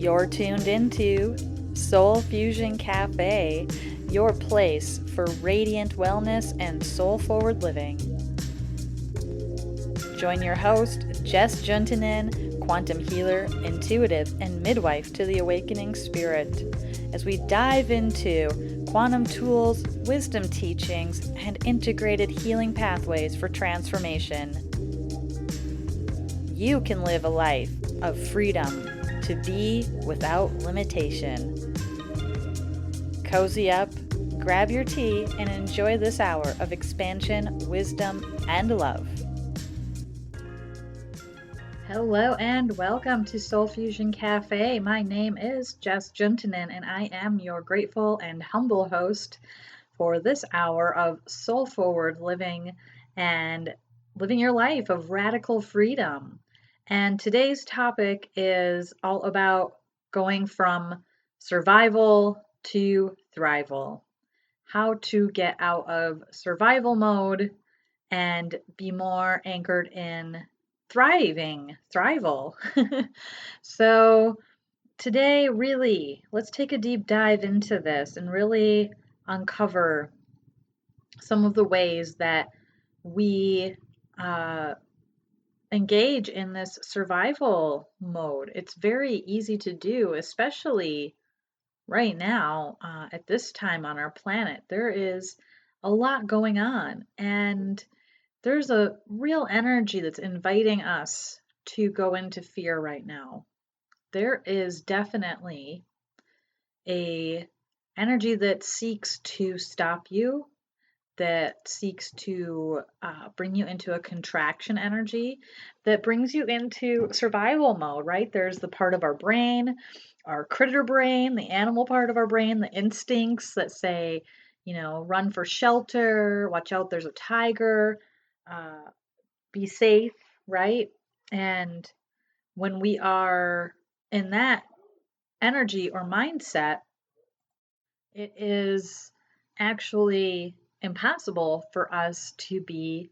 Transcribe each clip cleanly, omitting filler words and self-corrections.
You're tuned into Soul Fusion Cafe, your place for radiant wellness and soul forward living. Join your host, Jess Juntunen, quantum healer, intuitive, and midwife to the awakening spirit, as we dive into quantum tools, wisdom teachings, and integrated healing pathways for transformation. You can live a life of freedom to be without limitation. Cozy up, grab your tea, and enjoy this hour of expansion, wisdom, and love. Hello and welcome to Soul Fusion Cafe. My name is Jess Juntunen, and I am your grateful and humble host for this hour of soul forward living and living your life of radical freedom. And today's topic is all about going from survival to thrival. How to get out of survival mode and be more anchored in thrival. So today, really, let's take a deep dive into this and really uncover some of the ways that we engage in this survival mode. It's very easy to do, especially right now at this time on our planet. There is a lot going on, and there's a real energy that's inviting us to go into fear right now. There is definitely a energy that seeks to stop you, that seeks to bring you into a contraction energy, that brings you into survival mode, right? There's the part of our brain, our critter brain, the animal part of our brain, the instincts that say, run for shelter, watch out, there's a tiger, be safe, right? And when we are in that energy or mindset, it is actually impossible for us to be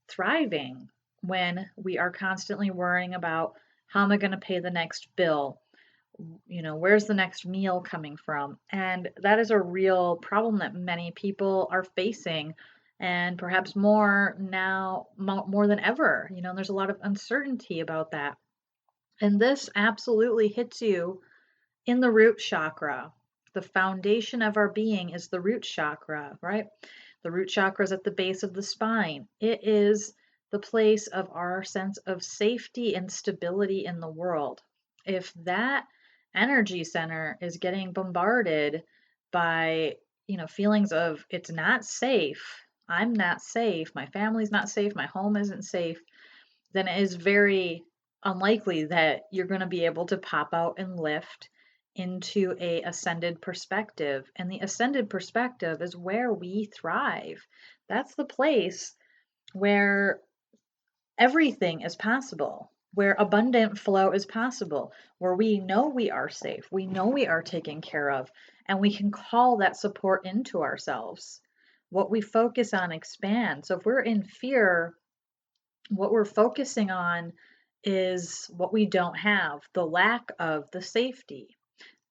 thriving when we are constantly worrying about how am I going to pay the next bill? Where's the next meal coming from? And that is a real problem that many people are facing, and perhaps more now, more than ever. There's a lot of uncertainty about that. And this absolutely hits you in the root chakra. The foundation of our being is the root chakra, right? The root chakra is at the base of the spine. It is the place of our sense of safety and stability in the world. If that energy center is getting bombarded by, feelings of it's not safe, I'm not safe, my family's not safe, my home isn't safe, then it is very unlikely that you're going to be able to pop out and lift into a ascended perspective. And the ascended perspective is where we thrive. That's the place where everything is possible, where abundant flow is possible, where we know we are safe, we know we are taken care of, and we can call that support into ourselves. What we focus on expands. So if we're in fear, what we're focusing on is what we don't have, the lack of the safety,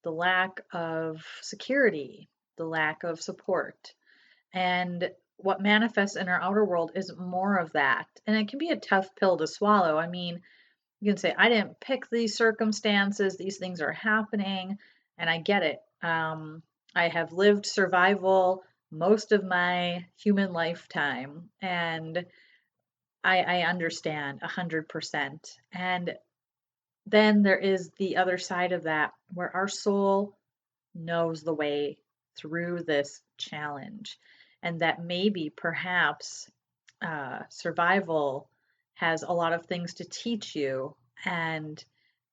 the lack of security, the lack of support. And what manifests in our outer world is more of that. And it can be a tough pill to swallow. I mean, you can say, I didn't pick these circumstances, these things are happening, and I get it. I have lived survival most of my human lifetime, and I understand 100%. And then there is the other side of that, where our soul knows the way through this challenge, and that maybe perhaps survival has a lot of things to teach you, and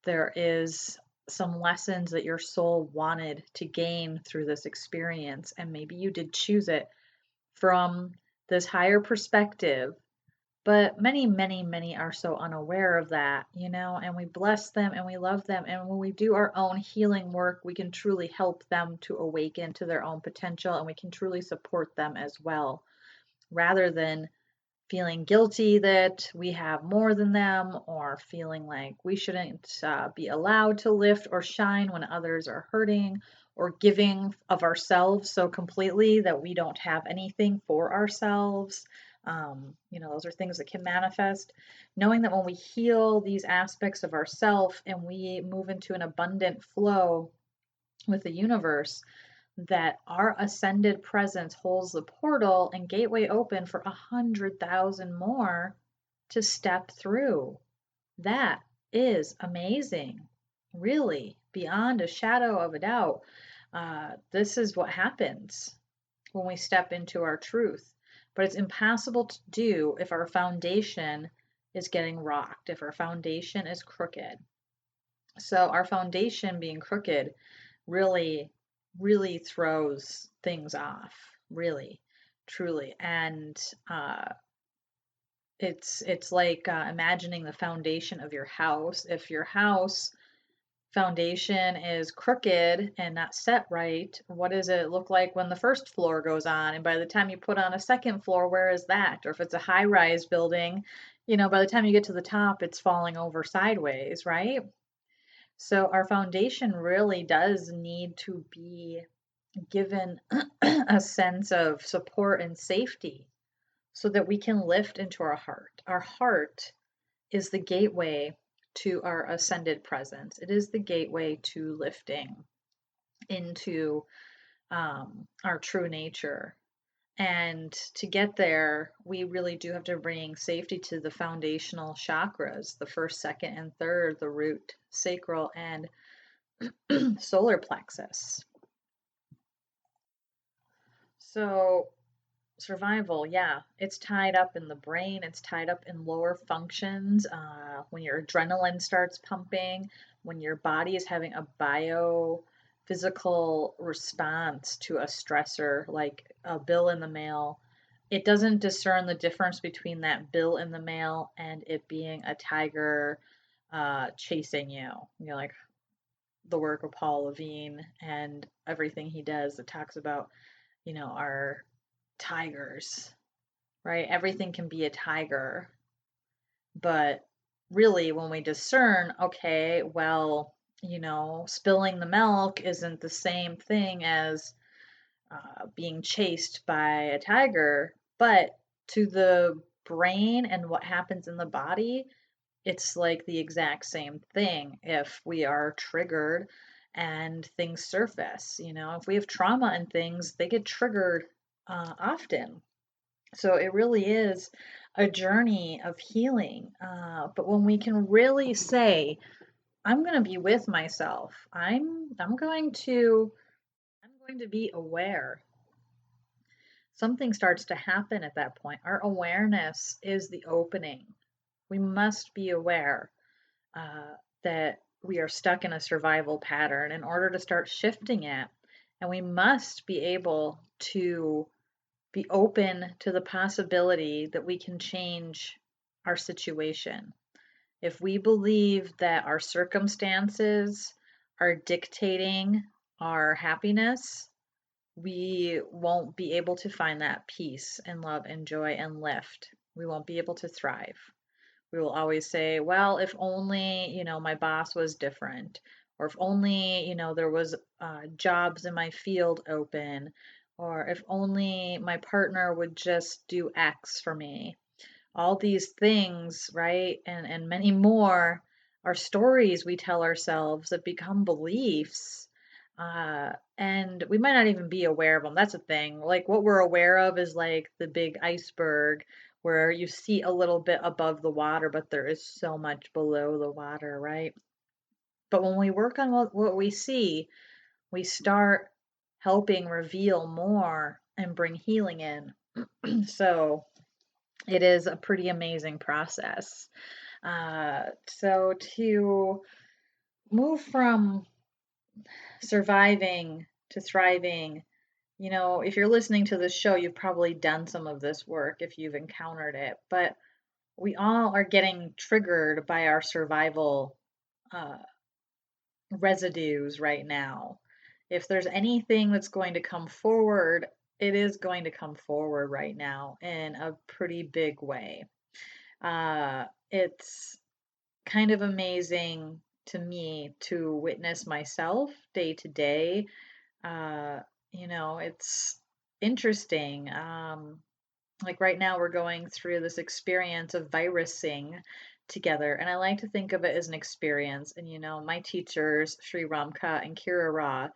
there is some lessons that your soul wanted to gain through this experience, and maybe you did choose it from this higher perspective. But many, many, many are so unaware of that, and we bless them and we love them. And when we do our own healing work, we can truly help them to awaken to their own potential, and we can truly support them as well, rather than feeling guilty that we have more than them, or feeling like we shouldn't be allowed to lift or shine when others are hurting, or giving of ourselves so completely that we don't have anything for ourselves. Those are things that can manifest. Knowing that when we heal these aspects of ourself and we move into an abundant flow with the universe, that our ascended presence holds the portal and gateway open for 100,000 more to step through. That is amazing. Really, beyond a shadow of a doubt. This is what happens when we step into our truth. But it's impossible to do if our foundation is getting rocked, if our foundation is crooked. So, our foundation being crooked really, really throws things off, really, truly. And it's like imagining the foundation of your house. If your house foundation is crooked and not set right, what does it look like when the first floor goes on? And by the time you put on a second floor, where is that? Or if it's a high rise building, by the time you get to the top, it's falling over sideways, right? So our foundation really does need to be given a sense of support and safety so that we can lift into our heart. Our heart is the gateway to our ascended presence. It is the gateway to lifting into our true nature. And to get there, we really do have to bring safety to the foundational chakras, the first, second, and third, the root, sacral, and solar plexus. So, survival, yeah, it's tied up in the brain, it's tied up in lower functions. When your adrenaline starts pumping, when your body is having a biophysical response to a stressor like a bill in the mail, it doesn't discern the difference between that bill in the mail and it being a tiger chasing you. Like the work of Paul Levine and everything he does that talks about, our tigers, right? Everything can be a tiger. But really, when we discern, okay, well, spilling the milk isn't the same thing as being chased by a tiger, but to the brain and what happens in the body, it's like the exact same thing if we are triggered and things surface. If we have trauma and things, they get triggered often. So it really is a journey of healing. But when we can really say, I'm going to be with myself, I'm going to be aware. Something starts to happen at that point. Our awareness is the opening. We must be aware that we are stuck in a survival pattern in order to start shifting it. And we must be able to be open to the possibility that we can change our situation. If we believe that our circumstances are dictating our happiness, we won't be able to find that peace and love and joy and lift. We won't be able to thrive. We will always say, well, if only, my boss was different, or if only, there was jobs in my field open, or if only my partner would just do X for me. All these things, right? And many more are stories we tell ourselves that become beliefs. And we might not even be aware of them. That's a thing. Like what we're aware of is like the big iceberg where you see a little bit above the water, but there is so much below the water, right? But when we work on what we see, we start helping reveal more and bring healing in. So it is a pretty amazing process. So to move from surviving to thriving, if you're listening to this show, you've probably done some of this work if you've encountered it, but we all are getting triggered by our survival uh, residues right now. If there's anything that's going to come forward it is going to come forward right now in a pretty big way. It's kind of amazing to me to witness myself day to day. Uh, it's interesting. Like right now, we're going through this experience of virusing together, and I like to think of it as an experience. And my teachers, Sri Ramka and Kira Ra,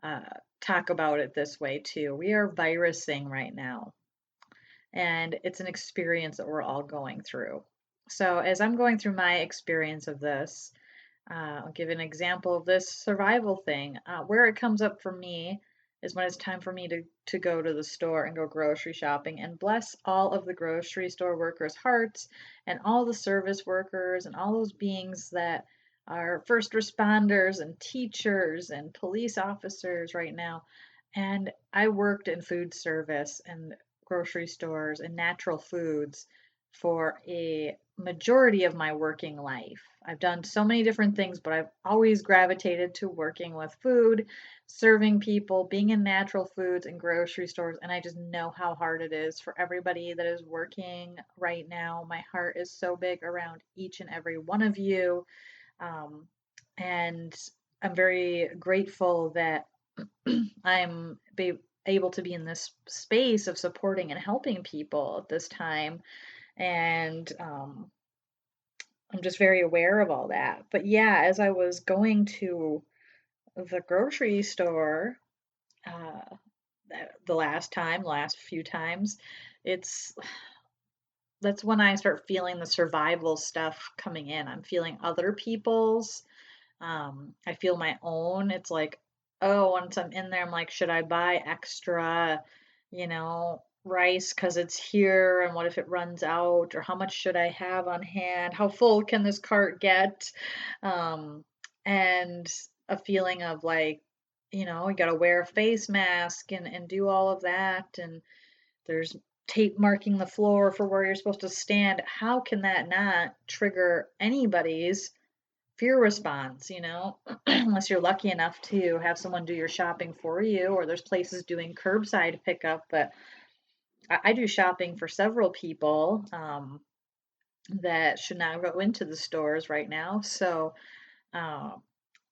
uh, talk about it this way too. We are virusing right now, and it's an experience that we're all going through. So, as I'm going through my experience of this, I'll give an example of this survival thing. Where it comes up for me is when it's time for me to go to the store and go grocery shopping, and bless all of the grocery store workers' hearts and all the service workers and all those beings that are first responders and teachers and police officers right now. And I worked in food service and grocery stores and natural foods for a majority of my working life. I've done so many different things, but I've always gravitated to working with food, serving people, being in natural foods and grocery stores. And I just know how hard it is for everybody that is working right now. My heart is so big around each and every one of you. Um, and I'm very grateful that able to be in this space of supporting and helping people at this time. And I'm just very aware of all that. But yeah, as I was going to the grocery store, uh, last few times, it's that's when I start feeling the survival stuff coming in. I'm feeling other people's. I feel my own. It's like, oh, once I'm in there, I'm like, should I buy extra, rice because it's here? And what if it runs out? Or how much should I have on hand? How full can this cart get? Um, and a feeling of like, you got to wear a face mask and do all of that. And there's tape marking the floor for where you're supposed to stand. How can that not trigger anybody's fear response, unless you're lucky enough to have someone do your shopping for you, or there's places doing curbside pickup. But I do shopping for several people that should not go into the stores right now. So uh,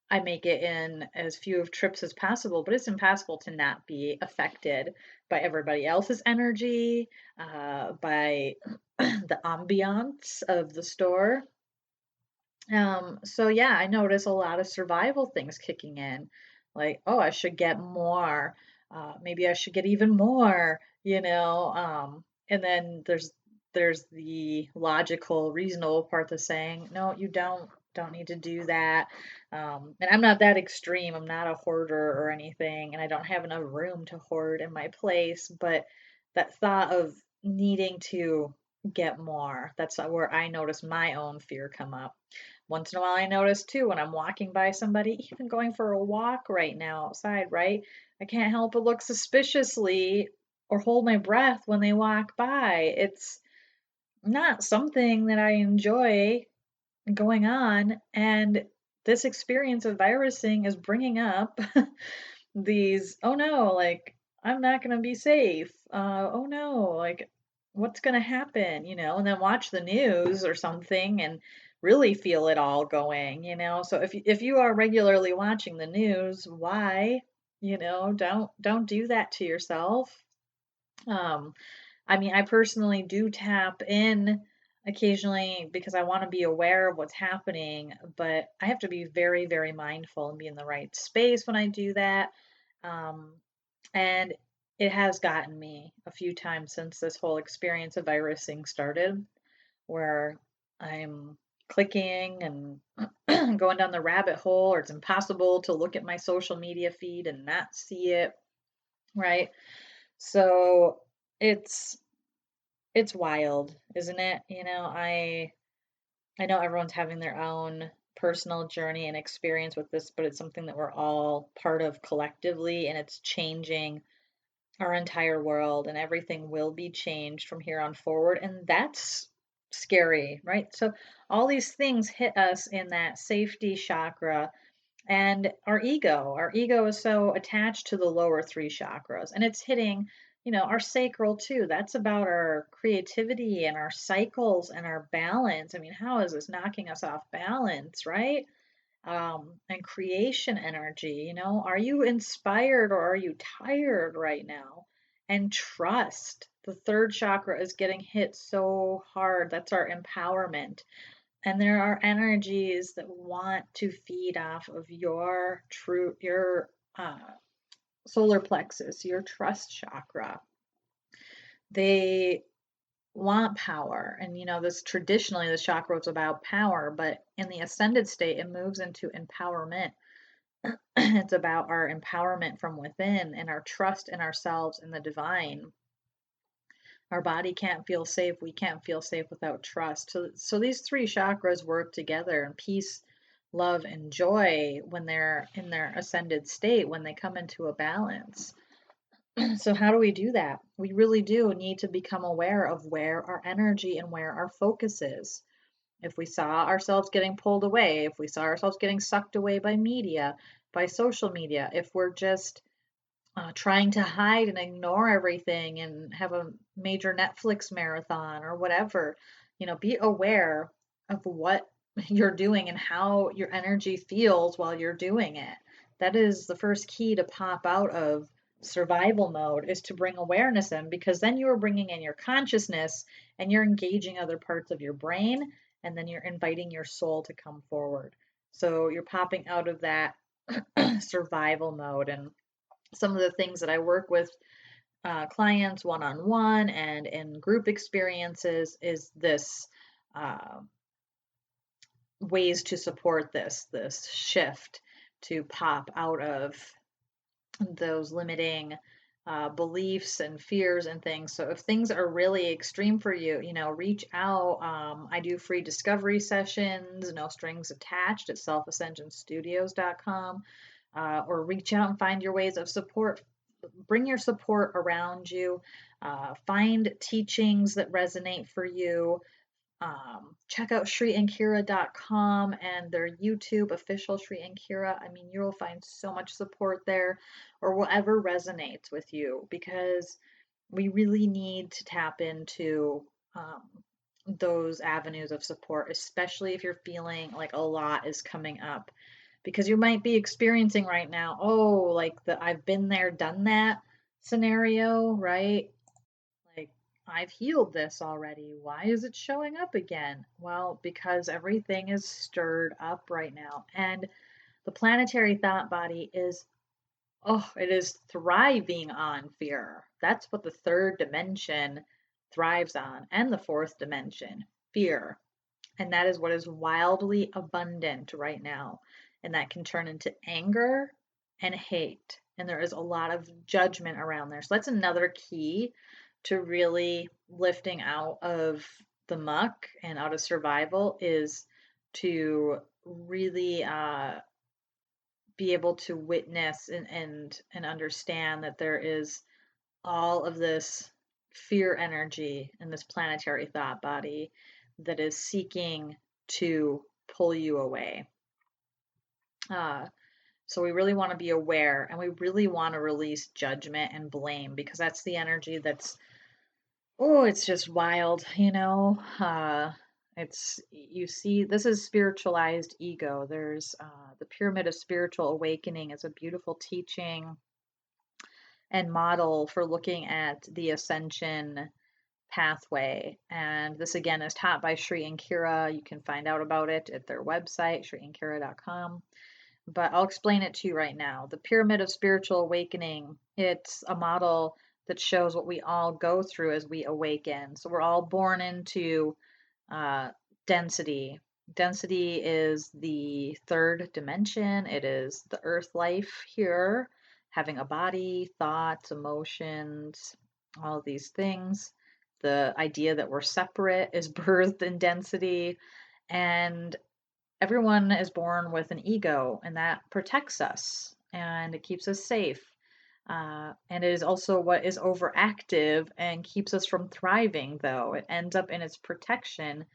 I make it in as few of trips as possible, but it's impossible to not be affected by everybody else's energy, by the ambiance of the store. So yeah, I notice a lot of survival things kicking in. Like, oh, I should get more. Maybe I should get even more, and then there's the logical, reasonable part that's saying, no, you don't need to do that. And I'm not that extreme. I'm not a hoarder or anything, and I don't have enough room to hoard in my place, but that thought of needing to get more, that's where I notice my own fear come up. Once in a while, I notice too when I'm walking by somebody, even going for a walk right now outside, right? I can't help but look suspiciously or hold my breath when they walk by. It's not something that I enjoy going on. And this experience of virusing is bringing up these, oh no, like, I'm not going to be safe. Oh no, like, what's going to happen, and then watch the news or something and really feel it all going, So if you are regularly watching the news, why, don't do that to yourself. Um, I mean, I personally do tap in occasionally because I want to be aware of what's happening, but I have to be very, very mindful and be in the right space when I do that. Um, and it has gotten me a few times since this whole experience of virusing started, where I'm clicking and going down the rabbit hole, or it's impossible to look at my social media feed and not see it, right? So it's it's wild, isn't it? I know everyone's having their own personal journey and experience with this, but it's something that we're all part of collectively, and it's changing our entire world, and everything will be changed from here on forward. And that's scary, right? So all these things hit us in that safety chakra, and our ego is so attached to the lower three chakras, and it's hitting our sacral too. That's about our creativity and our cycles and our balance. I mean, how is this knocking us off balance, right? And creation energy, are you inspired or are you tired right now? And trust. The third chakra is getting hit so hard. That's our empowerment. And there are energies that want to feed off of your uh, solar plexus, your trust chakra. They want power. And this traditionally the chakra is about power, but in the ascended state, it moves into empowerment. It's about our empowerment from within and our trust in ourselves and the divine. Our body can't feel safe. We can't feel safe without trust. So these three chakras work together, and peace, love, and joy, when they're in their ascended state, when they come into a balance. So how do we do that? We really do need to become aware of where our energy and where our focus is. If we saw ourselves getting pulled away, if we saw ourselves getting sucked away by media, by social media, if we're just trying to hide and ignore everything and have a major Netflix marathon or whatever, be aware of what you're doing and how your energy feels while you're doing it. That is the first key to pop out of survival mode, is to bring awareness in, because then you are bringing in your consciousness and you're engaging other parts of your brain, and then you're inviting your soul to come forward. So you're popping out of that survival mode. And some of the things that I work with clients one on one and in group experiences is this uh, ways to support this shift, to pop out of those limiting beliefs and fears and things. So if things are really extreme for you, reach out. I do free discovery sessions, no strings attached, at selfascensionstudios.com, or reach out and find your ways of support. Bring your support around you. Find teachings that resonate for you. Check out shriankira.com and their YouTube, official Shri and Kira. I mean, you'll find so much support there, or whatever resonates with you, because we really need to tap into those avenues of support, especially if you're feeling like a lot is coming up. Because you might be experiencing right now, oh, like the I've been there, done that scenario, right? Like, I've healed this already. Why is it showing up again? Well, because everything is stirred up right now. And the planetary thought body is, oh, it is thriving on fear. That's what the third dimension thrives on, and the fourth dimension, fear. And that is what is wildly abundant right now. And that can turn into anger and hate. And there is a lot of judgment around there. So that's another key to really lifting out of the muck and out of survival, is to really be able to witness and understand that there is all of this fear energy in this planetary thought body that is seeking to pull you away. So we really want to be aware, and we really want to release judgment and blame, because that's the energy that's, oh, it's just wild, it's, you see, this is spiritualized ego. There's the Pyramid of Spiritual Awakening is a beautiful teaching and model for looking at the ascension pathway. And this again is taught by Shri and Kira. You can find out about it at their website, shriankira.com. But I'll explain it to you right now. The Pyramid of Spiritual Awakening, it's a model that shows what we all go through as we awaken. So we're all born into density. Density is the third dimension. It is the earth life here, having a body, thoughts, emotions, all of these things. The idea that we're separate is birthed in density. And everyone is born with an ego, and that protects us and it keeps us safe. And it is also what is overactive and keeps us from thriving, though. It ends up in its protection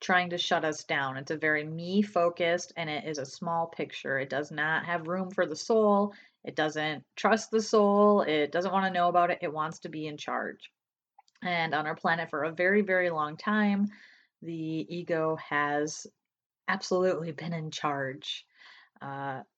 trying to shut us down. It's a very me focused and it is a small picture. It does not have room for the soul. It doesn't trust the soul. It doesn't want to know about it. It wants to be in charge. And on our planet for a very, very long time, the ego has absolutely been in charge.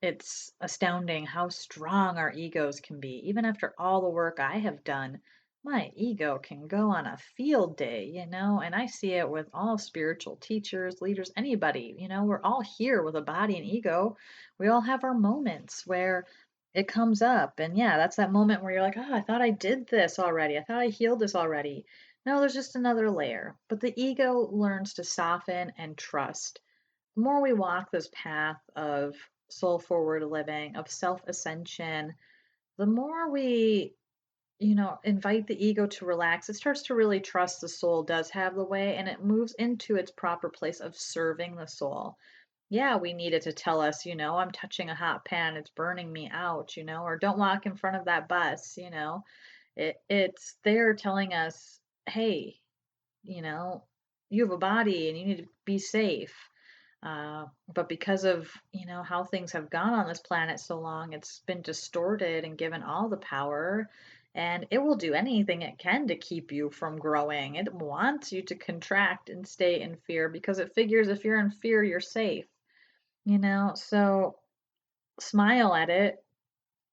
It's astounding how strong our egos can be. Even after all the work I have done, my ego can go on a field day, and I see it with all spiritual teachers, leaders, anybody. We're all here with a body and ego. We all have our moments where it comes up. And yeah, that's that moment where you're like, oh, I thought I did this already. I thought I healed this already. No, there's just another layer. But the ego learns to soften and trust. The more we walk this path of soul forward living, of self ascension, the more we, invite the ego to relax, it starts to really trust the soul does have the way and it moves into its proper place of serving the soul. Yeah, we need it to tell us, I'm touching a hot pan, it's burning me out, or don't walk in front of that bus, it's there telling us, hey, you know, you have a body and you need to be safe. But because of, how things have gone on this planet so long, it's been distorted and given all the power. And it will do anything it can to keep you from growing. It wants you to contract and stay in fear because it figures if you're in fear, you're safe. So smile at it,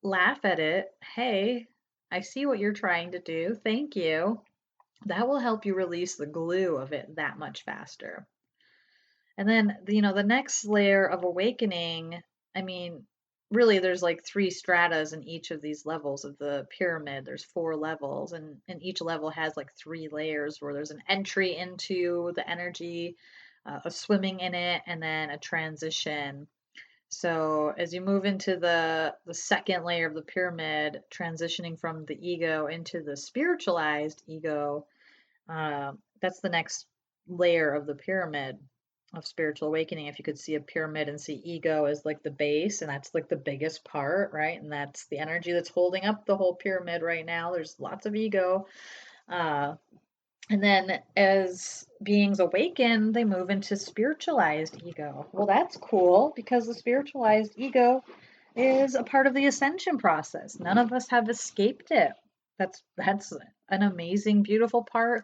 laugh at it. Hey, I see what you're trying to do. Thank you. That will help you release the glue of it that much faster. And then, the next layer of awakening, I mean, really there's like three stratas in each of these levels of the pyramid. There's four levels, and each level has like three layers where there's an entry into the energy, a swimming in it, and then a transition. So as you move into the second layer of the pyramid, transitioning from the ego into the spiritualized ego, that's the next layer of the pyramid of spiritual awakening. If you could see a pyramid and see ego as like the base, and that's like the biggest part, right? And that's the energy that's holding up the whole pyramid right now. There's lots of ego. Uh, and then as beings awaken, they move into spiritualized ego. Well, that's cool because the spiritualized ego is a part of the ascension process. None of us have escaped it. That's an amazing, beautiful part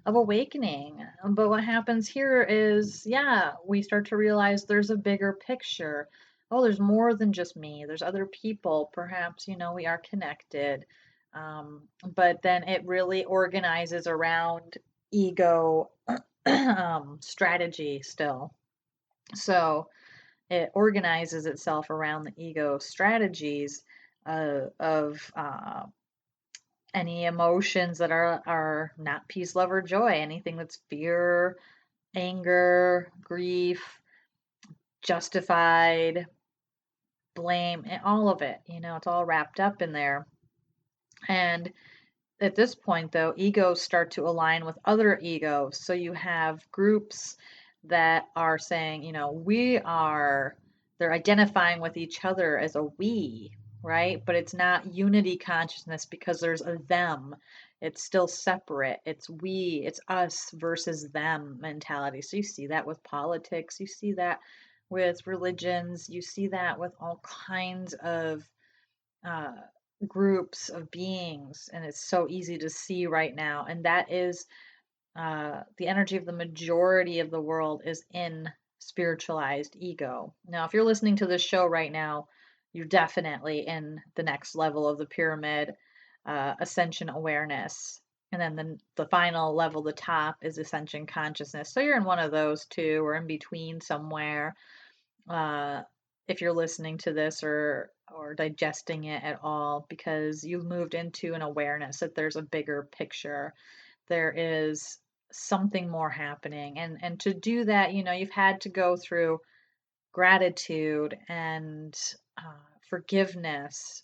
of awakening. But what happens here is, yeah, we start to realize there's a bigger picture. Oh, there's more than just me. There's other people. Perhaps, we are connected. But then it really organizes around ego strategy still. So it organizes itself around the ego strategies of any emotions that are not peace, love, or joy, anything that's fear, anger, grief, justified, blame, and all of it. It's all wrapped up in there. And at this point, though, egos start to align with other egos. So you have groups that are saying, they're identifying with each other as a we, right? But it's not unity consciousness because there's a them. It's still separate. It's we, it's us versus them mentality. So you see that with politics, you see that with religions, you see that with all kinds of uh, groups of beings, and it's so easy to see right now. And that is the energy of the majority of the world is in spiritualized ego. Now, if you're listening to this show right now, you're definitely in the next level of the pyramid, ascension awareness. And then the final level, the top, is ascension consciousness. So you're in one of those two, or in between somewhere. Uh, if you're listening to this or digesting it at all, because you've moved into an awareness that there's a bigger picture, there is something more happening, and to do that, you've had to go through gratitude and forgiveness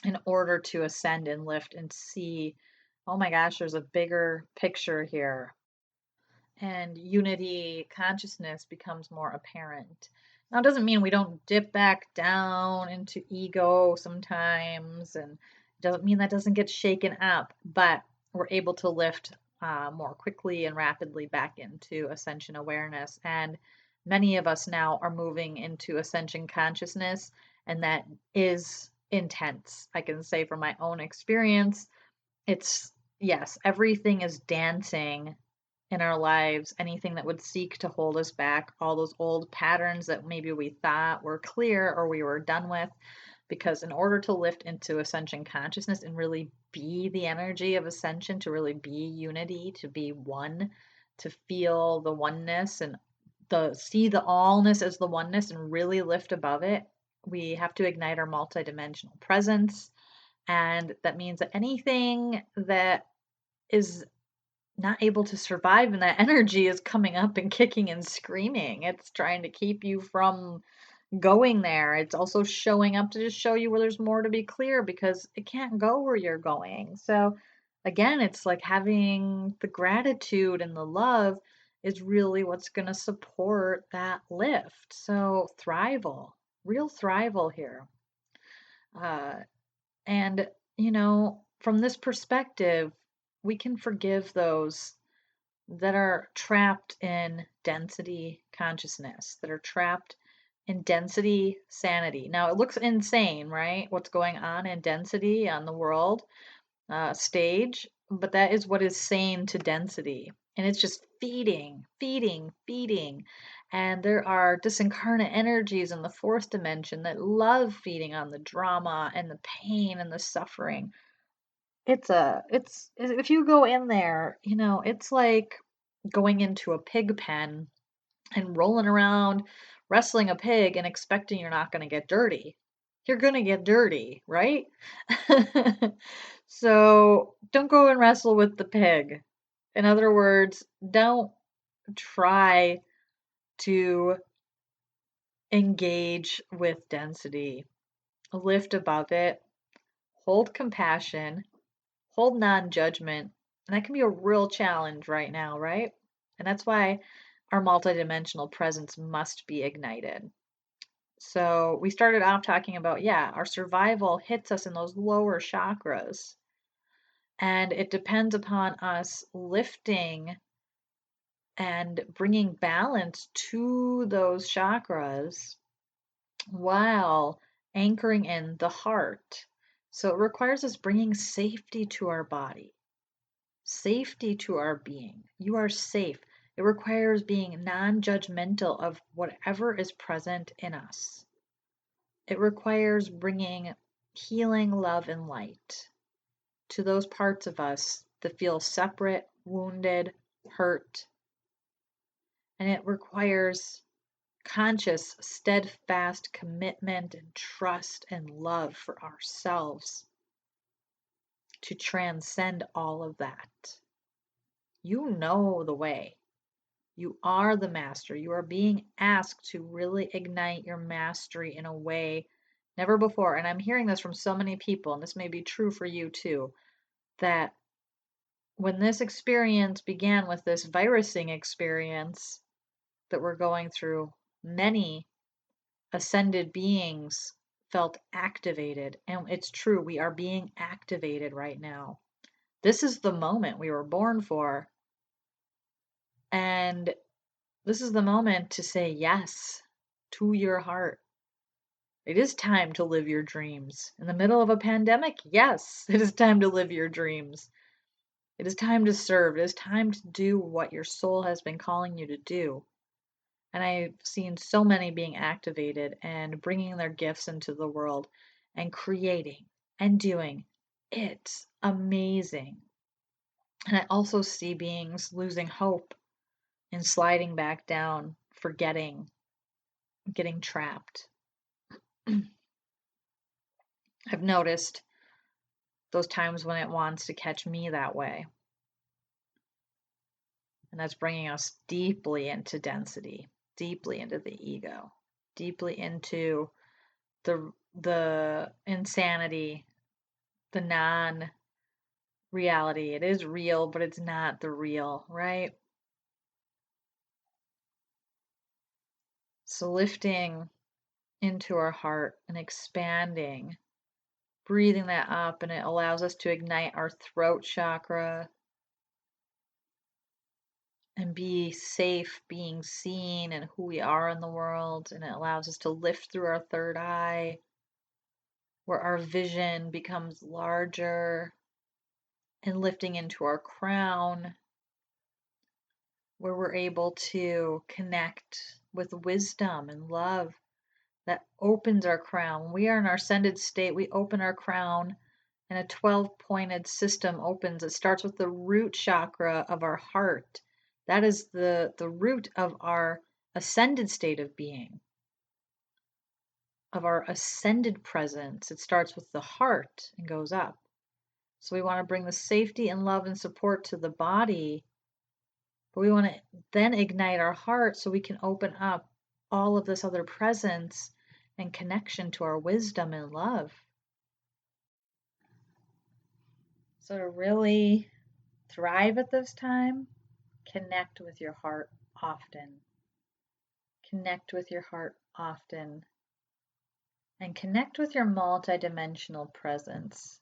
in order to ascend and lift and see, oh my gosh, there's a bigger picture here, and unity consciousness becomes more apparent. Now, it doesn't mean we don't dip back down into ego sometimes, and it doesn't mean that doesn't get shaken up, but we're able to lift more quickly and rapidly back into ascension awareness. And many of us now are moving into ascension consciousness, and that is intense. I can say from my own experience, it's yes, everything is dancing in our lives, anything that would seek to hold us back, all those old patterns that maybe we thought were clear or we were done with. Because in order to lift into ascension consciousness and really be the energy of ascension, to really be unity, to be one, to feel the oneness and see the allness as the oneness and really lift above it, we have to ignite our multidimensional presence. And that means that anything that is not able to survive in that energy is coming up and kicking and screaming. It's trying to keep you from going there. It's also showing up to just show you where there's more to be clear because it can't go where you're going. So again, it's like having the gratitude and the love is really what's going to support that lift. So thrival, real thrival here. Uh, and, from this perspective, we can forgive those that are trapped in density consciousness, that are trapped in density sanity. Now, it looks insane, right? What's going on in density on the world stage, but that is what is sane to density. And it's just feeding, feeding, feeding. And there are disincarnate energies in the fourth dimension that love feeding on the drama and the pain and the suffering. It's if you go in there, it's like going into a pig pen and rolling around wrestling a pig and expecting you're not going to get dirty. You're going to get dirty, right? So don't go and wrestle with the pig. In other words, don't try to engage with density. Lift above it, hold compassion, hold non judgment. And that can be a real challenge right now, right? And that's why our multidimensional presence must be ignited. So we started off talking about, yeah, our survival hits us in those lower chakras. And it depends upon us lifting and bringing balance to those chakras while anchoring in the heart. So it requires us bringing safety to our body, safety to our being. You are safe. It requires being non judgmental of whatever is present in us. It requires bringing healing, love, and light to those parts of us that feel separate, wounded, hurt. And it requires conscious, steadfast commitment and trust and love for ourselves to transcend all of that. You know the way. You are the master. You are being asked to really ignite your mastery in a way never before. And I'm hearing this from so many people, and this may be true for you too, that when this experience began with this virusing experience that we're going through, many ascended beings felt activated. And it's true, we are being activated right now. This is the moment we were born for. And this is the moment to say yes to your heart. It is time to live your dreams. In the middle of a pandemic, yes, it is time to live your dreams. It is time to serve. It is time to do what your soul has been calling you to do. And I've seen so many being activated and bringing their gifts into the world and creating and doing. It's amazing. And I also see beings losing hope and sliding back down, forgetting, getting trapped. I've noticed those times when it wants to catch me that way. And that's bringing us deeply into density, deeply into the ego, deeply into the insanity, the non reality. It is real, but it's not the real, right? So lifting into our heart and expanding, breathing that up, and it allows us to ignite our throat chakra, and be safe being seen and who we are in the world. And it allows us to lift through our third eye, where our vision becomes larger, and lifting into our crown, where we're able to connect with wisdom and love that opens our crown. When we are in our ascended state, we open our crown and a 12-pointed system opens. It starts with the root chakra of our heart. That is the root of our ascended state of being, of our ascended presence. It starts with the heart and goes up. So we want to bring the safety and love and support to the body, but we want to then ignite our heart so we can open up all of this other presence and connection to our wisdom and love. So to really thrive at this time, connect with your heart often. Connect with your heart often. And connect with your multidimensional presence.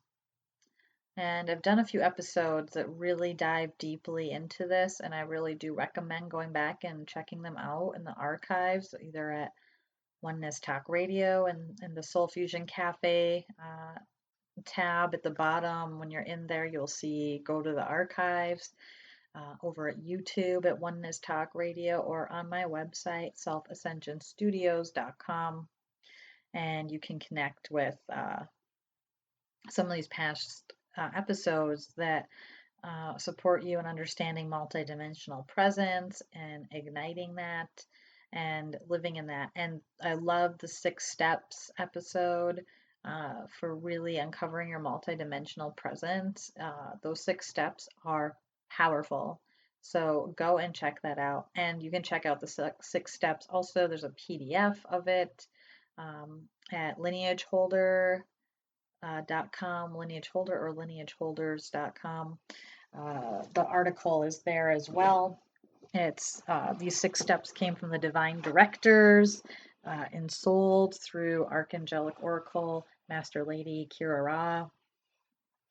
And I've done a few episodes that really dive deeply into this, and I really do recommend going back and checking them out in the archives, either at Oneness Talk Radio and the Soul Fusion Cafe tab at the bottom. When you're in there, you'll see go to the archives over at YouTube at Oneness Talk Radio or on my website, selfascensionstudios.com. And you can connect with some of these past episodes that support you in understanding multidimensional presence and igniting that and living in that. And I love the 6 steps episode for really uncovering your multidimensional presence. Those 6 steps are powerful. So go and check that out. And you can check out the 6 steps. Also, there's a PDF of it at lineageholder.com, lineageholder or lineageholders.com. The article is there as well. It's these 6 steps came from the divine directors, ensouled through Archangelic Oracle Master Lady Kira Ra,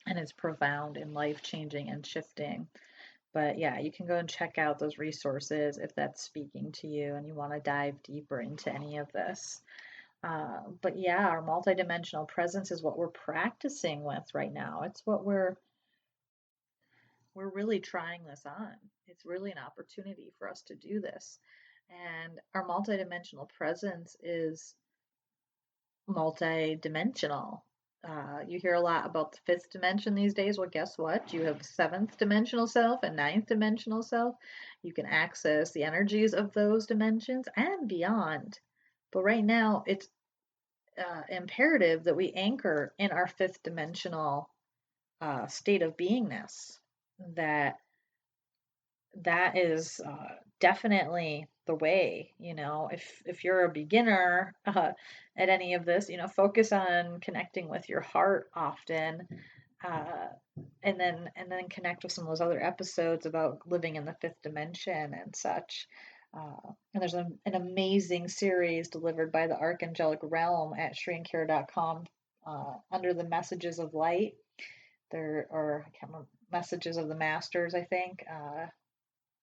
and it's profound and life-changing and shifting. But yeah, you can go and check out those resources if that's speaking to you and you want to dive deeper into any of this. But yeah, our multidimensional presence is what we're practicing with right now. It's what we're really trying this on. It's really an opportunity for us to do this. And our multidimensional presence is multidimensional. You hear a lot about the 5th dimension these days. Well, guess what? You have 7th dimensional self and 9th dimensional self. You can access the energies of those dimensions and beyond. But right now, it's imperative that we anchor in our 5th dimensional state of beingness. That is definitely the way. If you're a beginner at any of this, focus on connecting with your heart often, uh, and then connect with some of those other episodes about living in the 5th dimension and such. And there's an amazing series delivered by the Archangelic Realm at shriankara.com under the Messages of Light. There are, I can't remember, Messages of the Masters, I think.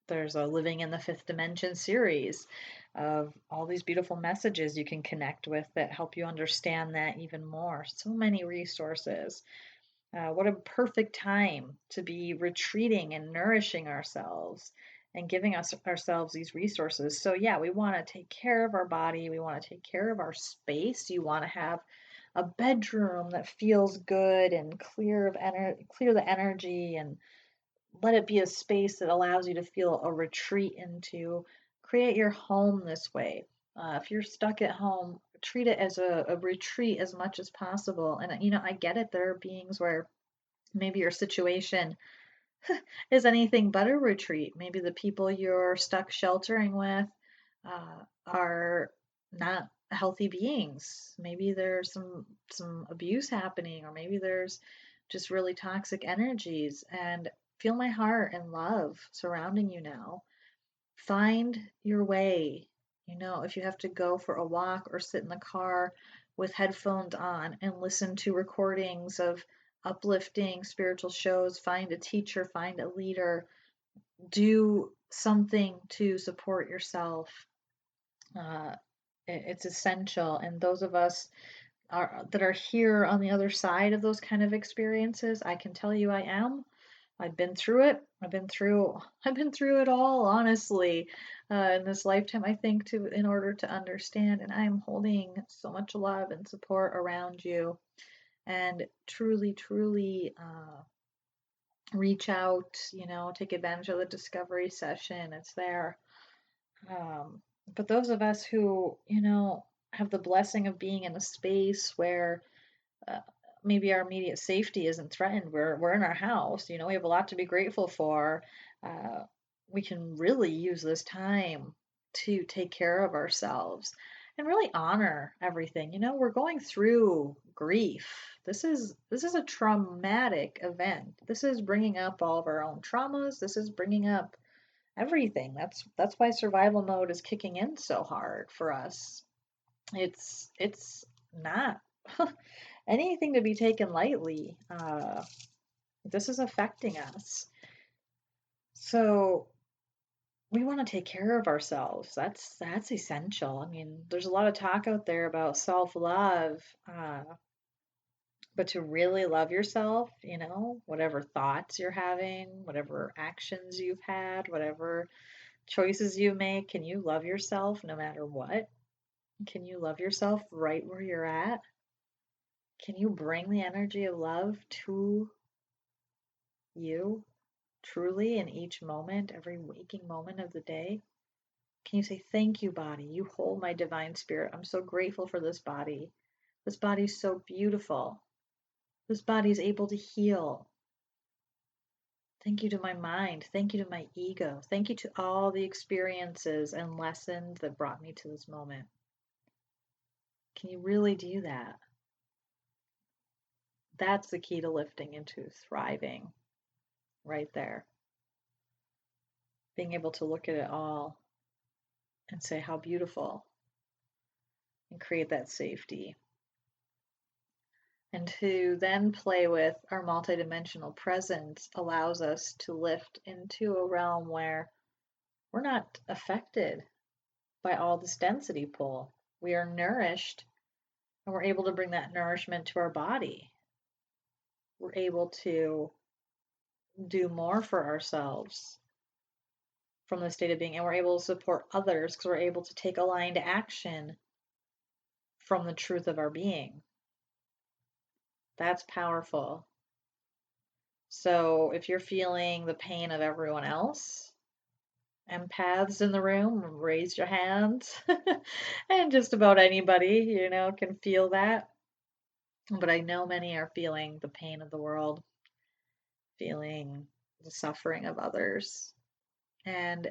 There's a Living in the 5th Dimension series of all these beautiful messages you can connect with that help you understand that even more. So many resources. What a perfect time to be retreating and nourishing ourselves and giving ourselves these resources. So yeah, we want to take care of our body. We want to take care of our space. You want to have a bedroom that feels good and clear the energy, and let it be a space that allows you to feel a retreat into. Create your home this way. If you're stuck at home, treat it as a retreat as much as possible. And I get it. There are beings where maybe your situation is anything but a retreat. Maybe the people you're stuck sheltering with are not healthy beings. Maybe there's some abuse happening, or maybe there's just really toxic energies. And feel my heart and love surrounding you now. Find your way. If you have to go for a walk or sit in the car with headphones on and listen to recordings of uplifting spiritual shows, find a teacher, find a leader, do something to support yourself. Uh, it's essential. And those of us that are here on the other side of those kind of experiences, I can tell you I am. I've been through it. I've been through it all, honestly, in this lifetime, I think, in order to understand. And I am holding so much love and support around you. And truly, truly, reach out, take advantage of the discovery session. It's there. Um, but those of us who, have the blessing of being in a space where uh, maybe our immediate safety isn't threatened. We're in our house. We have a lot to be grateful for. Uh, we can really use this time to take care of ourselves and really honor everything. We're going through grief. This is a traumatic event. This is bringing up all of our own traumas. This is bringing up everything. That's why survival mode is kicking in so hard for us. It's not anything to be taken lightly. This is affecting us. So we want to take care of ourselves. That's essential. I mean, there's a lot of talk out there about self-love, but to really love yourself, whatever thoughts you're having, whatever actions you've had, whatever choices you make, can you love yourself no matter what? Can you love yourself right where you're at? Can you bring the energy of love to you truly in each moment, every waking moment of the day? Can you say, thank you, body? You hold my divine spirit. I'm so grateful for this body. This body's so beautiful. This body's able to heal. Thank you to my mind. Thank you to my ego. Thank you to all the experiences and lessons that brought me to this moment. Can you really do that? That's the key to lifting into thriving right there. Being able to look at it all and say how beautiful and create that safety. And to then play with our multidimensional presence allows us to lift into a realm where we're not affected by all this density pull. We are nourished and we're able to bring that nourishment to our body. We're able to do more for ourselves from the state of being, and we're able to support others because we're able to take aligned action from the truth of our being. That's powerful. So if you're feeling the pain of everyone else, empaths in the room, raise your hands. And just about anybody, can feel that. But I know many are feeling the pain of the world, feeling the suffering of others. And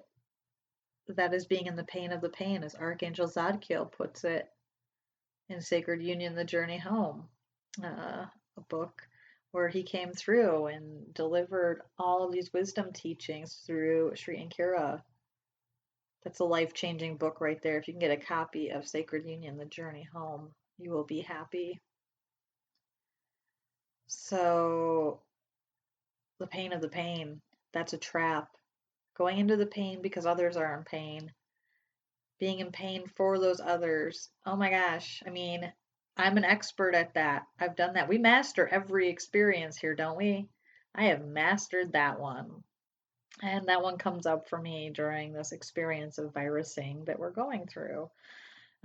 that is being in the pain of the pain, as Archangel Zadkiel puts it in Sacred Union, The Journey Home, a book where he came through and delivered all of these wisdom teachings through Sri Ankara. That's a life-changing book right there. If you can get a copy of Sacred Union, The Journey Home, you will be happy. So the pain of the pain, that's a trap. Going into the pain because others are in pain. Being in pain for those others. Oh my gosh. I mean, I'm an expert at that. I've done that. We master every experience here, don't we? I have mastered that one. And that one comes up for me during this experience of virusing that we're going through.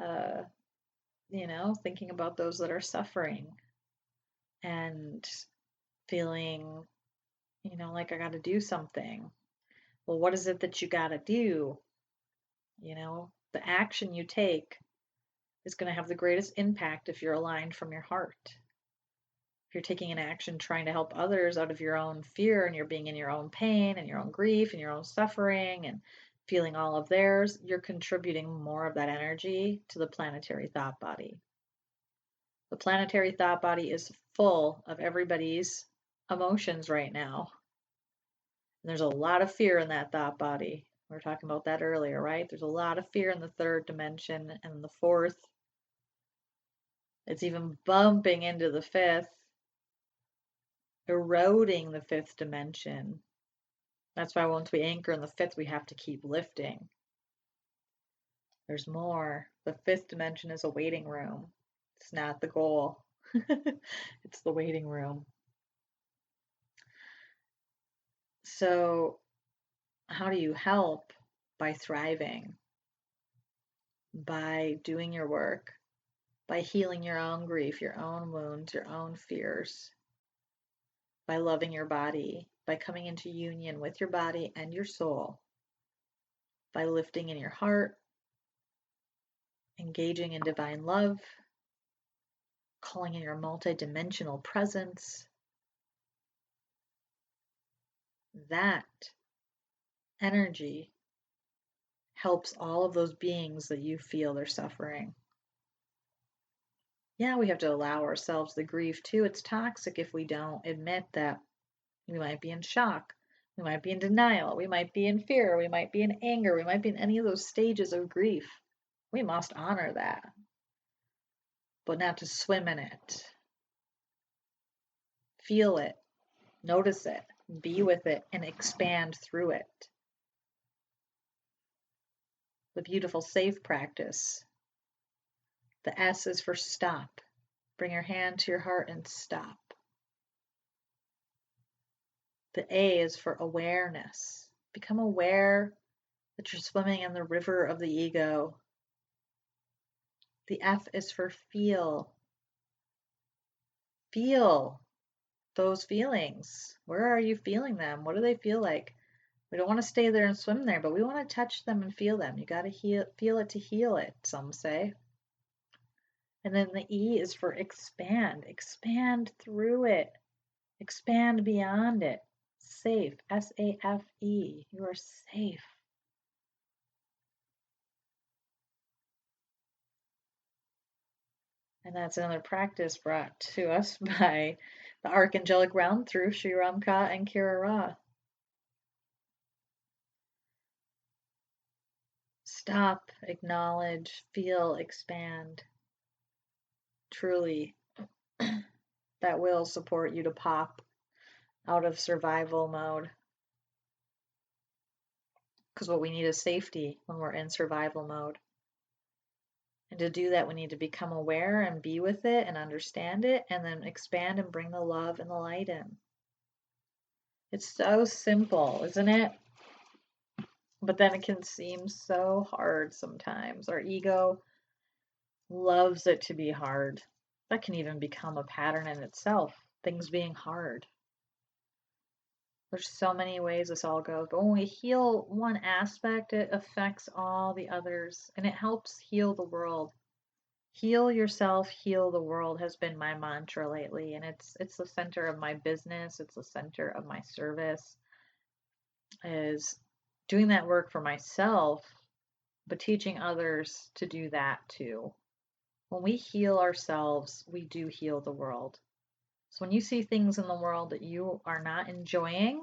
Uh, thinking about those that are suffering and feeling, like I got to do something. Well, what is it that you got to do? The action you take is going to have the greatest impact if you're aligned from your heart. If you're taking an action trying to help others out of your own fear and you're being in your own pain and your own grief and your own suffering and feeling all of theirs, you're contributing more of that energy to the planetary thought body. The planetary thought body is full of everybody's emotions right now. And there's a lot of fear in that thought body. We were talking about that earlier, right? There's a lot of fear in the third dimension and the fourth. It's even bumping into the fifth, eroding the fifth dimension. That's why once we anchor in the fifth, we have to keep lifting. There's more. The fifth dimension is a waiting room. It's not the goal. It's the waiting room. So, how do you help? By thriving, by doing your work, by healing your own grief, your own wounds, your own fears, by loving your body, by coming into union with your body and your soul, by lifting in your heart, engaging in divine love, calling in your multidimensional presence. That energy helps all of those beings that you feel they're suffering. Yeah, we have to allow ourselves the grief too. It's toxic if we don't admit that we might be in shock, we might be in denial, we might be in fear, we might be in anger, we might be in any of those stages of grief. We must honor that, but not to swim in it. Feel it, notice it, be with it, and expand through it. The beautiful safe practice. The S is for stop. Bring your hand to your heart and stop. The A is for awareness. Become aware that you're swimming in the river of the ego. The F is for feel. Feel those feelings. Where are you feeling them? What do they feel like? We don't want to stay there and swim there, but we want to touch them and feel them. You got to feel it to heal it, some say. And then the E is for expand. Expand through it. Expand beyond it. Safe. S-A-F-E. You are safe. And that's another practice brought to us by the Archangelic Realm through Sri Ramka and Kira Ra. Stop, acknowledge, feel, expand. Truly, that will support you to pop out of survival mode. Because what we need is safety when we're in survival mode. And to do that, we need to become aware and be with it and understand it, and then expand and bring the love and the light in. It's so simple, isn't it? But then it can seem so hard sometimes. Our ego loves it to be hard. That can even become a pattern in itself, things being hard. There's so many ways this all goes, but when we heal one aspect, it affects all the others, and it helps heal the world. Heal yourself, heal the world has been my mantra lately, and it's the center of my business, it's the center of my service, is doing that work for myself, but teaching others to do that too. When we heal ourselves, we do heal the world. So when you see things in the world that you are not enjoying,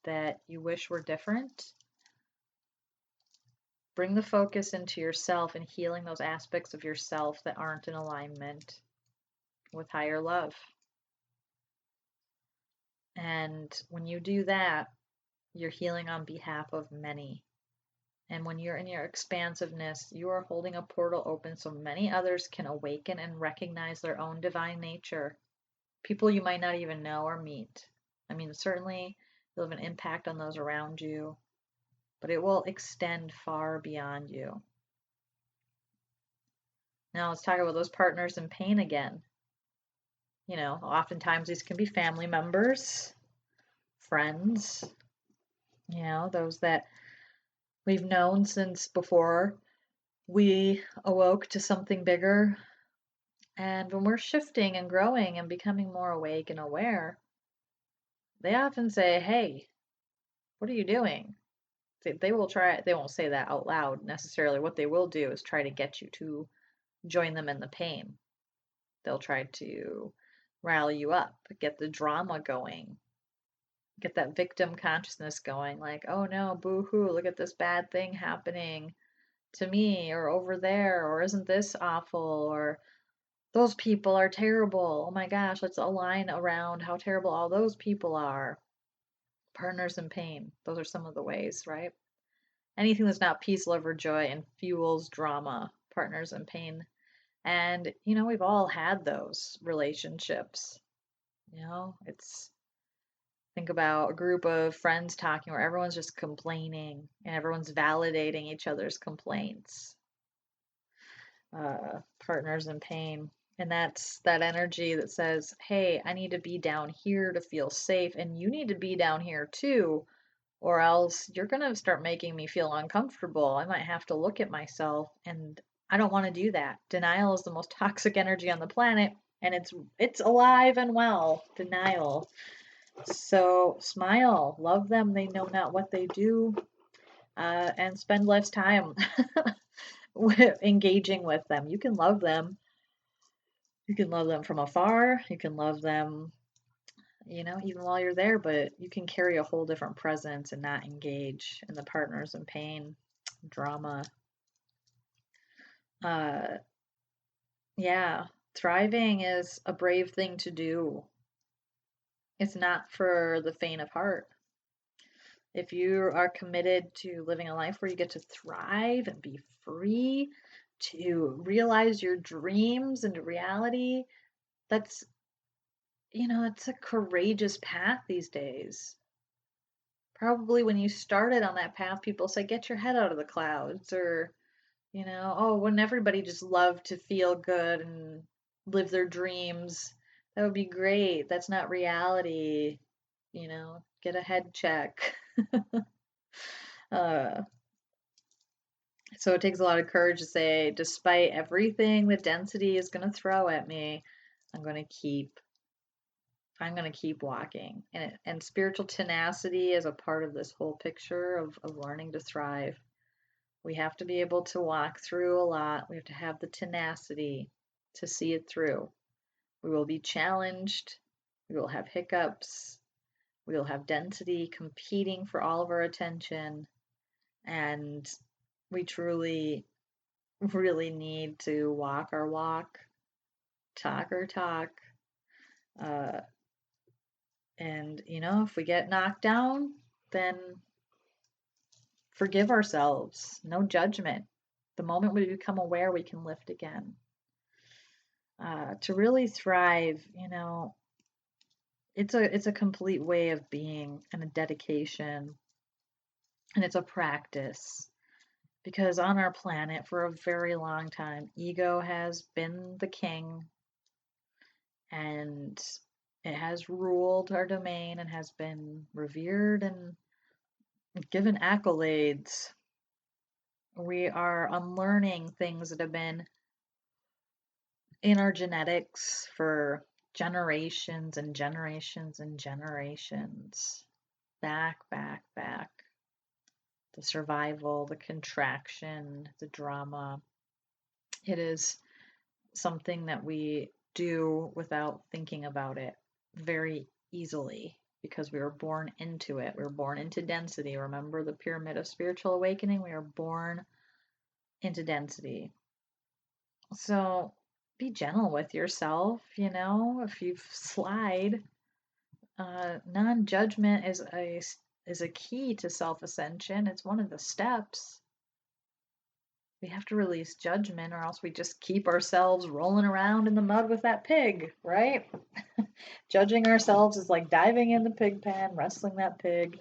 that you wish were different, bring the focus into yourself and healing those aspects of yourself that aren't in alignment with higher love. And when you do that, you're healing on behalf of many. And when you're in your expansiveness, you are holding a portal open so many others can awaken and recognize their own divine nature. People you might not even know or meet. I mean, certainly you'll have an impact on those around you, but it will extend far beyond you. Now let's talk about those partners in pain again. You know, oftentimes these can be family members, friends, you know, those that we've known since before we awoke to something bigger. And when we're shifting and growing and becoming more awake and aware, they often say, hey, what are you doing? They will try, they won't say that out loud necessarily. What they will do is try to get you to join them in the pain. They'll try to rally you up, get the drama going, get that victim consciousness going, like, oh no, boo-hoo, look at this bad thing happening to me or over there, or isn't this awful, or those people are terrible. Oh my gosh, let's align around how terrible all those people are. Partners in pain. Those are some of the ways, right? Anything that's not peace, love, or joy and fuels drama, partners in pain. And, we've all had those relationships. It's think about a group of friends talking where everyone's just complaining and everyone's validating each other's complaints. Partners in pain. And that's that energy that says, hey, I need to be down here to feel safe, and you need to be down here too, or else you're going to start making me feel uncomfortable. I might have to look at myself, and I don't want to do that. Denial is the most toxic energy on the planet, and it's alive and well. Denial. So smile, love them. They know not what they do, and spend less time engaging with them. You can love them. You can love them from afar. You can love them, even while you're there, but you can carry a whole different presence and not engage in the partners in pain, drama. Uh, yeah, thriving is a brave thing to do. It's not for the faint of heart. If you are committed to living a life where you get to thrive and be free, to realize your dreams into reality, that's, it's a courageous path these days. Probably when you started on that path, people say, get your head out of the clouds, or, oh, wouldn't everybody just love to feel good and live their dreams? That would be great. That's not reality. Get a head check. uh, So it takes a lot of courage to say, despite everything the density is going to throw at me, I'm going to keep walking. And spiritual tenacity is a part of this whole picture of learning to thrive. We have to be able to walk through a lot. We have to have the tenacity to see it through. We will be challenged. We will have hiccups. We will have density competing for all of our attention. And we truly really need to walk our walk, talk our talk. Uh, and, if we get knocked down, then forgive ourselves. No judgment. The moment we become aware, we can lift again. To really thrive, it's a complete way of being and a dedication, and it's a practice. Because on our planet, for a very long time, ego has been the king, and it has ruled our domain and has been revered and given accolades. We are unlearning things that have been in our genetics for generations and generations and generations. Back, back, back. The survival, the contraction, the drama. It is something that we do without thinking about it very easily because we were born into it. We were born into density. Remember the pyramid of spiritual awakening? We are born into density. So be gentle with yourself, if you slide. Non-judgment is a key to self-ascension. It's one of the steps. We have to release judgment, or else we just keep ourselves rolling around in the mud with that pig, right? Judging ourselves is like diving in the pig pen, wrestling that pig,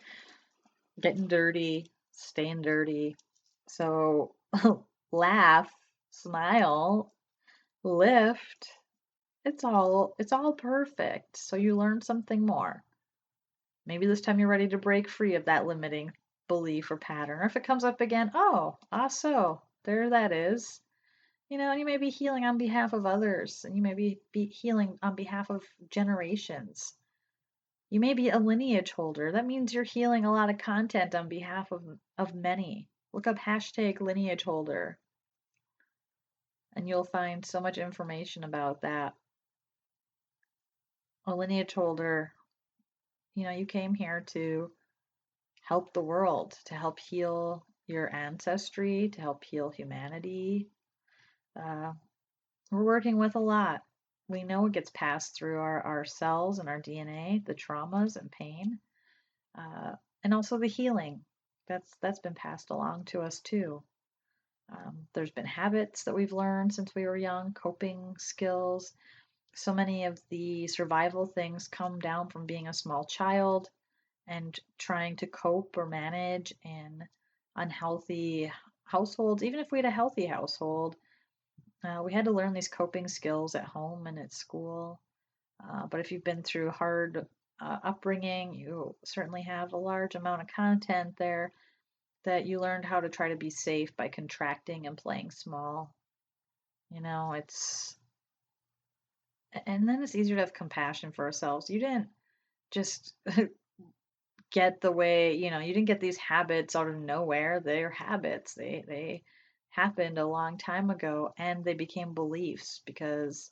getting dirty, staying dirty. So laugh, smile, lift. It's all perfect. So you learn something more. Maybe this time you're ready to break free of that limiting belief or pattern. Or if it comes up again, oh, so there that is. And you may be healing on behalf of others, and you may be healing on behalf of generations. You may be a lineage holder. That means you're healing a lot of content on behalf of many. Look up hashtag lineage holder, and you'll find so much information about that. A lineage holder, you came here to help the world, to help heal your ancestry, to help heal humanity. We're working with a lot. We know it gets passed through our cells and our DNA, the traumas and pain. and also the healing that's been passed along to us too. There's been habits that we've learned since we were young, coping skills. So many of the survival things come down from being a small child and trying to cope or manage in unhealthy households. Even if we had a healthy household, we had to learn these coping skills at home and at school. But if you've been through hard upbringing, you certainly have a large amount of content there that you learned how to try to be safe by contracting and playing small. It's, and then it's easier to have compassion for ourselves. You didn't just get the way, you didn't get these habits out of nowhere. They're habits. They happened a long time ago and they became beliefs because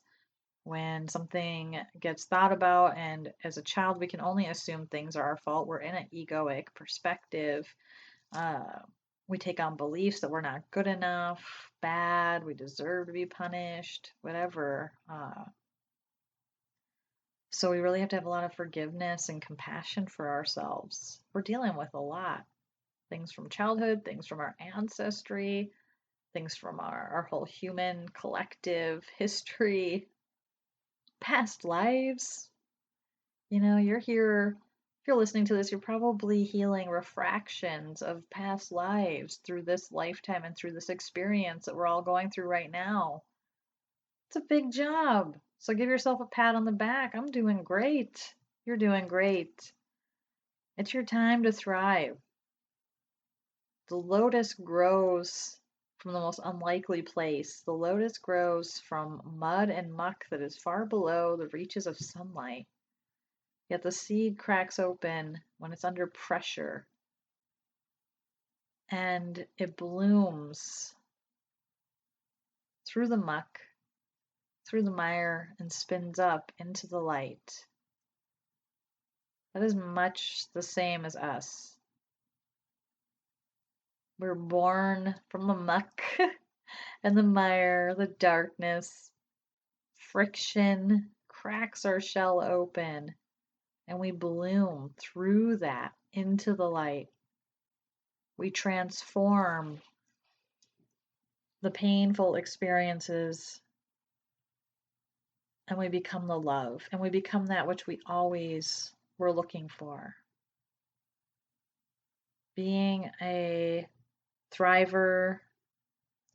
when something gets thought about, and as a child we can only assume things are our fault. We're in an egoic perspective. uh, we take on beliefs that we're not good enough, bad, we deserve to be punished, whatever. So we really have to have a lot of forgiveness and compassion for ourselves. We're dealing with a lot, things from childhood, things from our ancestry, things from our whole human collective history, past lives. You're here, if you're listening to this, you're probably healing refractions of past lives through this lifetime and through this experience that we're all going through right now. It's a big job. So give yourself a pat on the back. I'm doing great. You're doing great. It's your time to thrive. The lotus grows from the most unlikely place. The lotus grows from mud and muck that is far below the reaches of sunlight. Yet the seed cracks open when it's under pressure and it blooms through the muck, through the mire, and spins up into the light. That is much the same as us. We're born from the muck and the mire, the darkness. Friction cracks our shell open, and we bloom through that into the light. We transform the painful experiences and we become the love, and we become that which we always were looking for. Being a thriver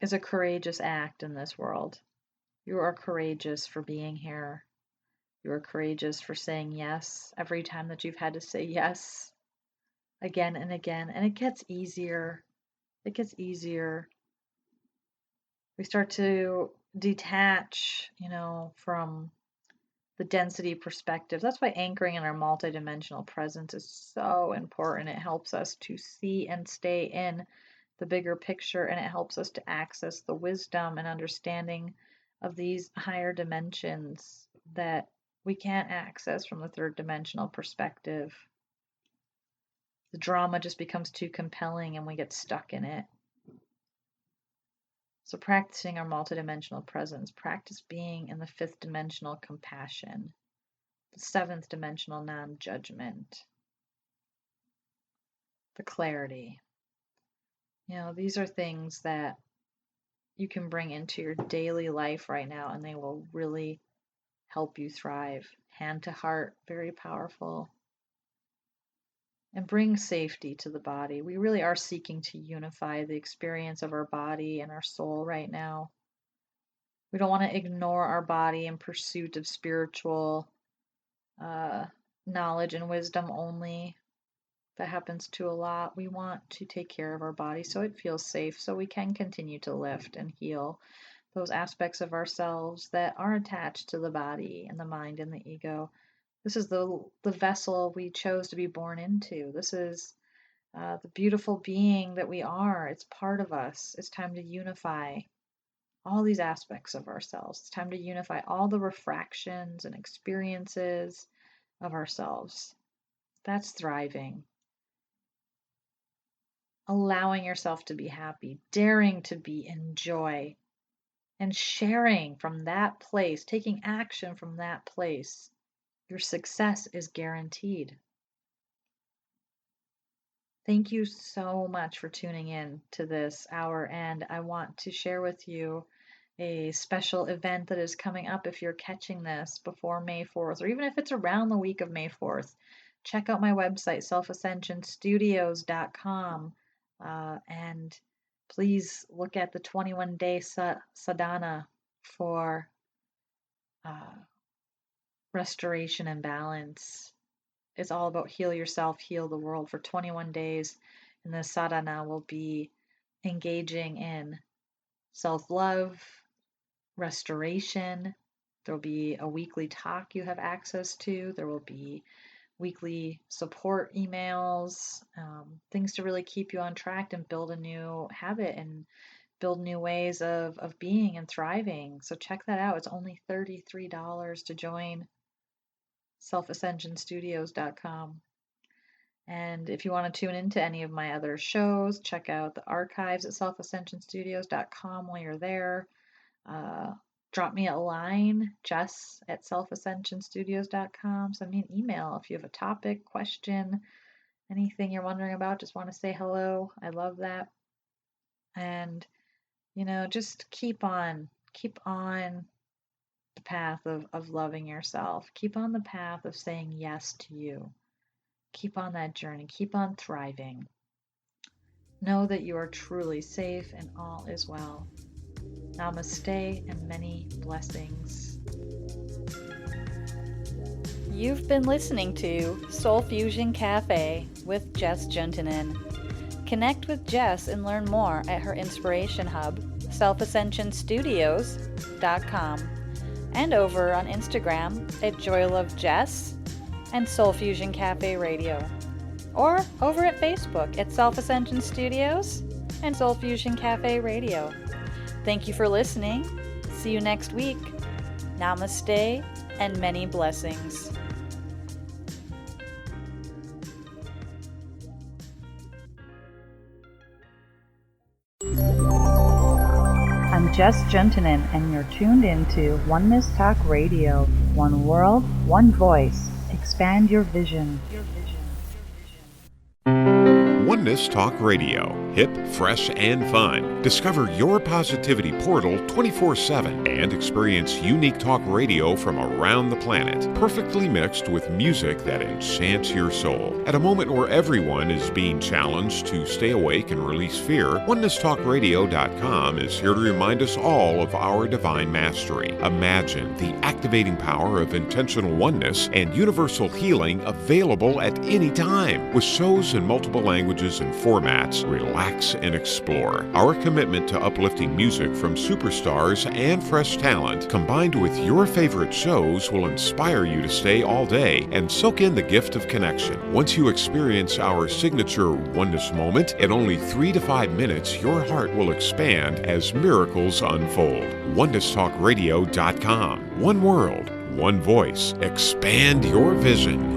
is a courageous act in this world. You are courageous for being here. You are courageous for saying yes every time that you've had to say yes again and again. And it gets easier. It gets easier. We start to detach, from the density perspective. That's why anchoring in our multidimensional presence is so important. It helps us to see and stay in the bigger picture, and it helps us to access the wisdom and understanding of these higher dimensions that we can't access from the third dimensional perspective. The drama just becomes too compelling and we get stuck in it. So practicing our multidimensional presence, practice being in the fifth dimensional compassion, the seventh dimensional non-judgment, the clarity. These are things that you can bring into your daily life right now, and they will really help you thrive. Hand to heart, very powerful. And bring safety to the body. We really are seeking to unify the experience of our body and our soul right now. We don't want to ignore our body in pursuit of spiritual knowledge and wisdom only. That happens to a lot. We want to take care of our body so it feels safe, so we can continue to lift and heal those aspects of ourselves that are attached to the body and the mind and the ego. This is the vessel we chose to be born into. This is the beautiful being that we are. It's part of us. It's time to unify all these aspects of ourselves. It's time to unify all the refractions and experiences of ourselves. That's thriving. Allowing yourself to be happy, daring to be in joy, and sharing from that place, taking action from that place. Your success is guaranteed. Thank you so much for tuning in to this hour, and I want to share with you a special event that is coming up if you're catching this before May 4th, or even if it's around the week of May 4th. Check out my website, selfascensionstudios.com, and please look at the 21-day sadhana for uh, restoration and balance. It's all about heal yourself, heal the world for 21 days. And the sadhana will be engaging in self-love, restoration. There'll be a weekly talk you have access to. There will be weekly support emails, things to really keep you on track and build a new habit and build new ways of being and thriving. So check that out. It's only $33 to join selfascensionstudios.com. And if you want to tune into any of my other shows, check out the archives at selfascensionstudios.com while you're there. Drop me a line, Jess at selfascensionstudios.com. Send me an email if you have a topic, question, anything you're wondering about. Just want to say hello. I love that. And, just keep on the path of loving yourself. Keep on the path of saying yes to you. Keep on that journey. Keep on thriving. Know that you are truly safe and all is well. Namaste and many blessings. You've been listening to Soul Fusion Cafe with Jess Juntunen. Connect with Jess and learn more at her inspiration hub, selfascensionstudios.com, and over on Instagram at JoyLoveJess and Soul Fusion Cafe Radio, or over at Facebook at Self Ascension Studios and Soul Fusion Cafe Radio. Thank you for listening. See you next week. Namaste and many blessings. I'm Jess Juntunen, and you're tuned into Oneness Talk Radio. One world, one voice. Expand your vision. Oneness Talk Radio. Hip, fresh, and fun. Discover your positivity portal 24/7 and experience unique talk radio from around the planet, perfectly mixed with music that enchants your soul. At a moment where everyone is being challenged to stay awake and release fear, OnenessTalkRadio.com is here to remind us all of our divine mastery. Imagine the activating power of intentional oneness and universal healing available at any time. With shows in multiple languages and formats, relax and explore. Our commitment to uplifting music from superstars and fresh talent, combined with your favorite shows, will inspire you to stay all day and soak in the gift of connection. Once you experience our signature oneness moment, in only 3 to 5 minutes, your heart will expand as miracles unfold. OnenessTalkRadio.com. One world, one voice. Expand your vision.